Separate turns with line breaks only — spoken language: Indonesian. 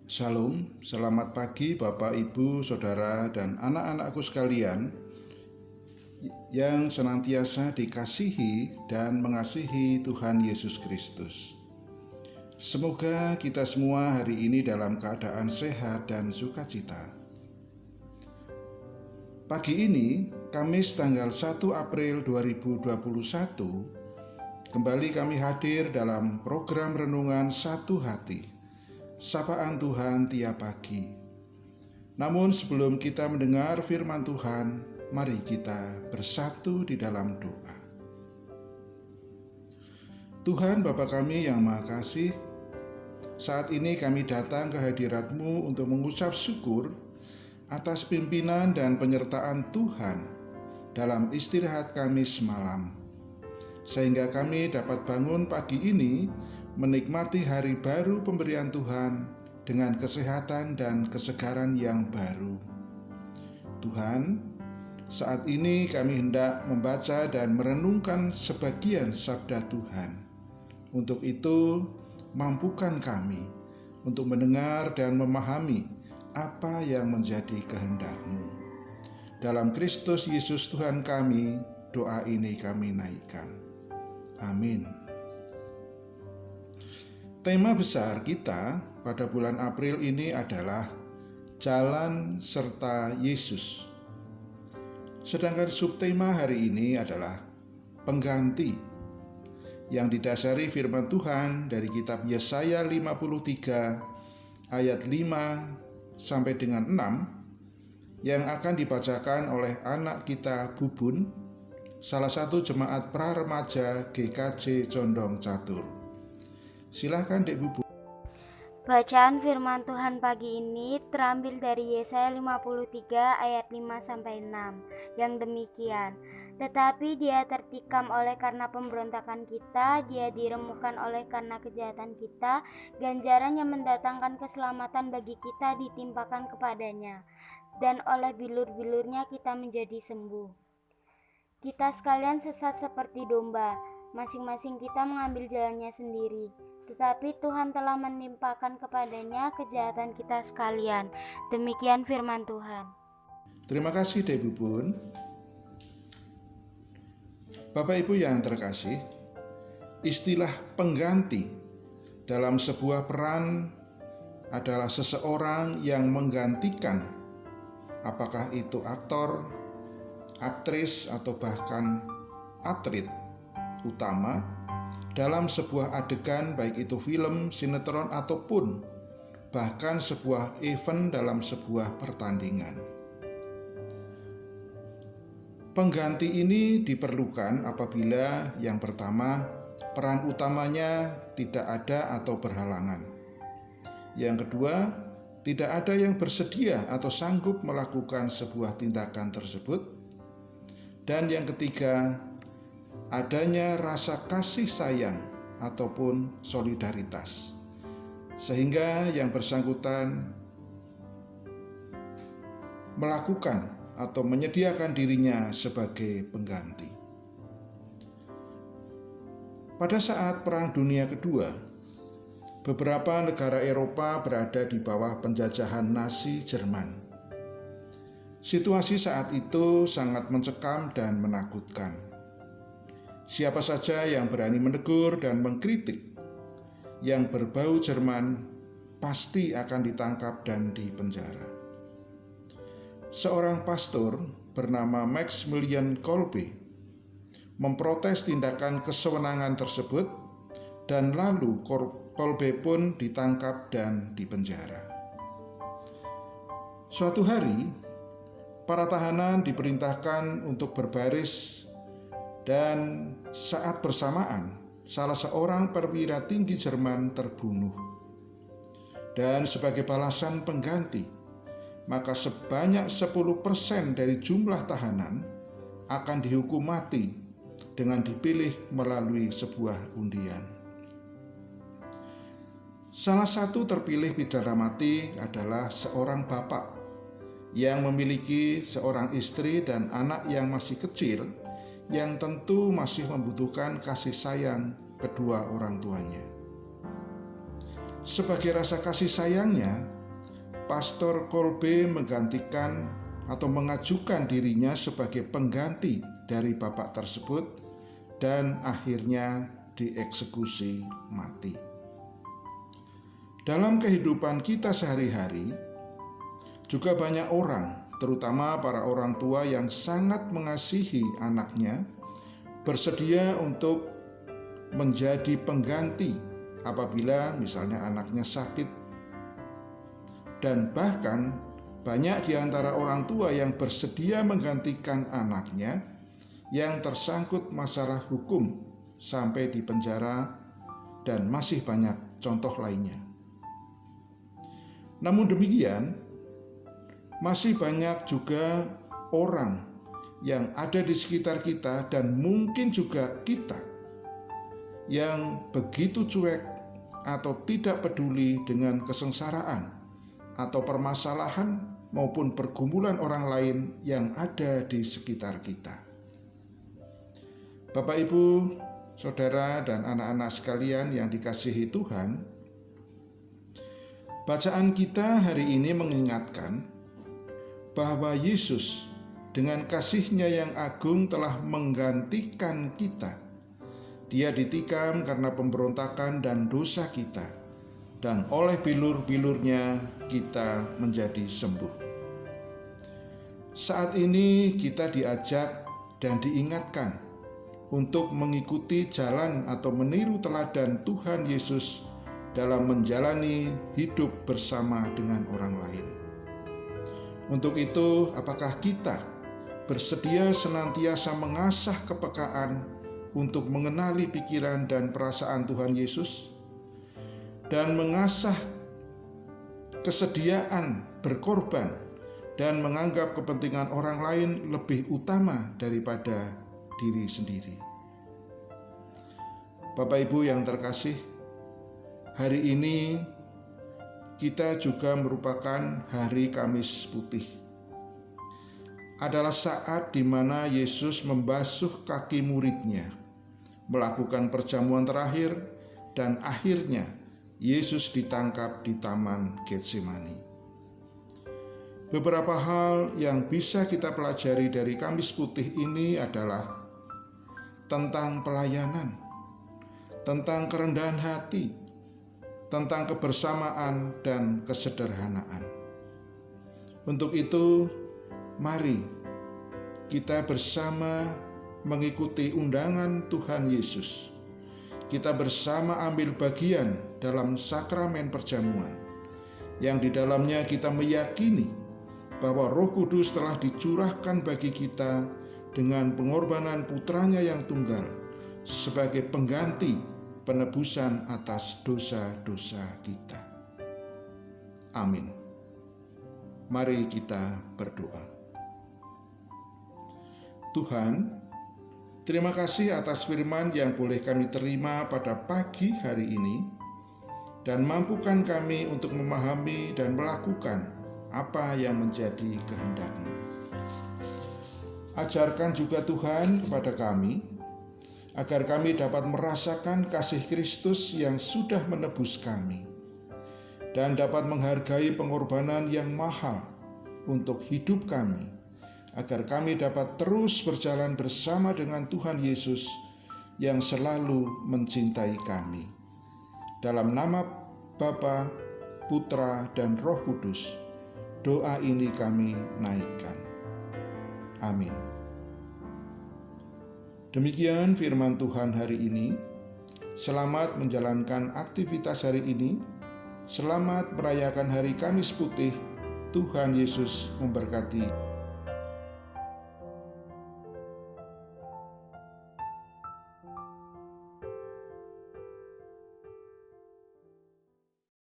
Shalom, selamat pagi Bapak, Ibu, Saudara, dan anak-anakku sekalian yang senantiasa dikasihi dan mengasihi Tuhan Yesus Kristus. Semoga kita semua hari ini dalam keadaan sehat dan sukacita. Pagi ini, Kamis tanggal 1 April 2021, kembali kami hadir dalam program Renungan Satu Hati, Sapaan Tuhan tiap pagi. Namun sebelum kita mendengar firman Tuhan, mari kita bersatu di dalam doa. Tuhan Bapa kami yang Maha Kasih, saat ini kami datang ke hadirat-Mu untuk mengucap syukur atas pimpinan dan penyertaan Tuhan dalam istirahat kami semalam, sehingga kami dapat bangun pagi ini menikmati hari baru pemberian Tuhan dengan kesehatan dan kesegaran yang baru. Tuhan, saat ini kami hendak membaca dan merenungkan sebagian sabda Tuhan. Untuk itu, mampukan kami untuk mendengar dan memahami apa yang menjadi kehendak-Mu. Dalam Kristus Yesus Tuhan kami, doa ini kami naikkan. Amin. Tema besar kita pada bulan April ini adalah Jalan serta Yesus. Sedangkan subtema hari ini adalah Pengganti, yang didasari firman Tuhan dari kitab Yesaya 53 ayat 5 sampai dengan 6 yang akan dibacakan oleh anak kita Bubun, salah satu jemaat pra-remaja GKJ Condong Catur. Silahkan Dek Bubu.
Bacaan firman Tuhan pagi ini terambil dari Yesaya 53 ayat 5-6 yang demikian. Tetapi dia tertikam oleh karena pemberontakan kita, dia diremukkan oleh karena kejahatan kita, ganjaran yang mendatangkan keselamatan bagi kita ditimpakan kepadanya, dan oleh bilur-bilurnya kita menjadi sembuh. Kita sekalian sesat seperti domba, masing-masing kita mengambil jalannya sendiri. Tetapi Tuhan telah menimpakan kepadanya kejahatan kita sekalian. Demikian firman Tuhan.
Terima kasih Dek Bubun. Bapak Ibu yang terkasih, istilah pengganti dalam sebuah peran adalah seseorang yang menggantikan, apakah itu aktor, aktris, atau bahkan atlet utama dalam sebuah adegan, baik itu film, sinetron, ataupun bahkan sebuah event dalam sebuah pertandingan. Pengganti ini diperlukan apabila yang pertama, peran utamanya tidak ada atau berhalangan. Yang kedua, tidak ada yang bersedia atau sanggup melakukan sebuah tindakan tersebut. Dan yang ketiga, adanya rasa kasih sayang ataupun solidaritas, sehingga yang bersangkutan melakukan atau menyediakan dirinya sebagai pengganti. Pada saat Perang Dunia Kedua, beberapa negara Eropa berada di bawah penjajahan Nazi Jerman. Situasi saat itu sangat mencekam dan menakutkan. Siapa saja yang berani menegur dan mengkritik yang berbau Jerman pasti akan ditangkap dan dipenjara. Seorang pastor bernama Maximilian Kolbe memprotes tindakan kesewenangan tersebut, dan lalu Kolbe pun ditangkap dan dipenjara. Suatu hari, para tahanan diperintahkan untuk berbaris, dan saat bersamaan salah seorang perwira tinggi Jerman terbunuh. Dan sebagai balasan pengganti, maka sebanyak 10% dari jumlah tahanan akan dihukum mati dengan dipilih melalui sebuah undian. Salah satu terpilih pidana mati adalah seorang bapak yang memiliki seorang istri dan anak yang masih kecil, yang tentu masih membutuhkan kasih sayang kedua orang tuanya. Sebagai rasa kasih sayangnya, Pastor Kolbe menggantikan atau mengajukan dirinya sebagai pengganti dari bapak tersebut dan akhirnya dieksekusi mati. Dalam kehidupan kita sehari-hari, juga banyak orang, terutama para orang tua yang sangat mengasihi anaknya, bersedia untuk menjadi pengganti apabila misalnya anaknya sakit. Dan bahkan banyak di antara orang tua yang bersedia menggantikan anaknya yang tersangkut masalah hukum sampai di penjara, dan masih banyak contoh lainnya. Namun demikian, masih banyak juga orang yang ada di sekitar kita dan mungkin juga kita yang begitu cuek atau tidak peduli dengan kesengsaraan atau permasalahan maupun pergumulan orang lain yang ada di sekitar kita. Bapak, Ibu, Saudara, dan anak-anak sekalian yang dikasihi Tuhan, bacaan kita hari ini mengingatkan bahwa Yesus dengan kasih-Nya yang agung telah menggantikan kita. Dia ditikam karena pemberontakan dan dosa kita, dan oleh bilur-bilur-Nya kita menjadi sembuh. Saat ini kita diajak dan diingatkan untuk mengikuti jalan atau meniru teladan Tuhan Yesus dalam menjalani hidup bersama dengan orang lain. Untuk itu, apakah kita bersedia senantiasa mengasah kepekaan untuk mengenali pikiran dan perasaan Tuhan Yesus dan mengasah kesediaan berkorban dan menganggap kepentingan orang lain lebih utama daripada diri sendiri? Bapak, Ibu yang terkasih, hari ini kita juga merupakan hari Kamis Putih. Adalah saat di mana Yesus membasuh kaki murid-Nya, melakukan perjamuan terakhir, dan akhirnya Yesus ditangkap di Taman Getsemani. Beberapa hal yang bisa kita pelajari dari Kamis Putih ini adalah tentang pelayanan, tentang kerendahan hati, tentang kebersamaan dan kesederhanaan. Untuk itu, mari kita bersama mengikuti undangan Tuhan Yesus. Kita bersama ambil bagian dalam sakramen perjamuan, yang di dalamnya kita meyakini bahwa Roh Kudus telah dicurahkan bagi kita dengan pengorbanan Putranya yang tunggal sebagai pengganti penebusan atas dosa-dosa kita. Amin. Mari kita berdoa. Tuhan, terima kasih atas firman yang boleh kami terima pada pagi hari ini, dan mampukan kami untuk memahami dan melakukan apa yang menjadi kehendak-Mu. Ajarkan juga Tuhan kepada kami, agar kami dapat merasakan kasih Kristus yang sudah menebus kami, dan dapat menghargai pengorbanan yang mahal untuk hidup kami, agar kami dapat terus berjalan bersama dengan Tuhan Yesus yang selalu mencintai kami. Dalam nama Bapa, Putra, dan Roh Kudus, doa ini kami naikkan. Amin. Demikian firman Tuhan hari ini. Selamat menjalankan aktivitas hari ini. Selamat merayakan hari Kamis Putih. Tuhan Yesus memberkati.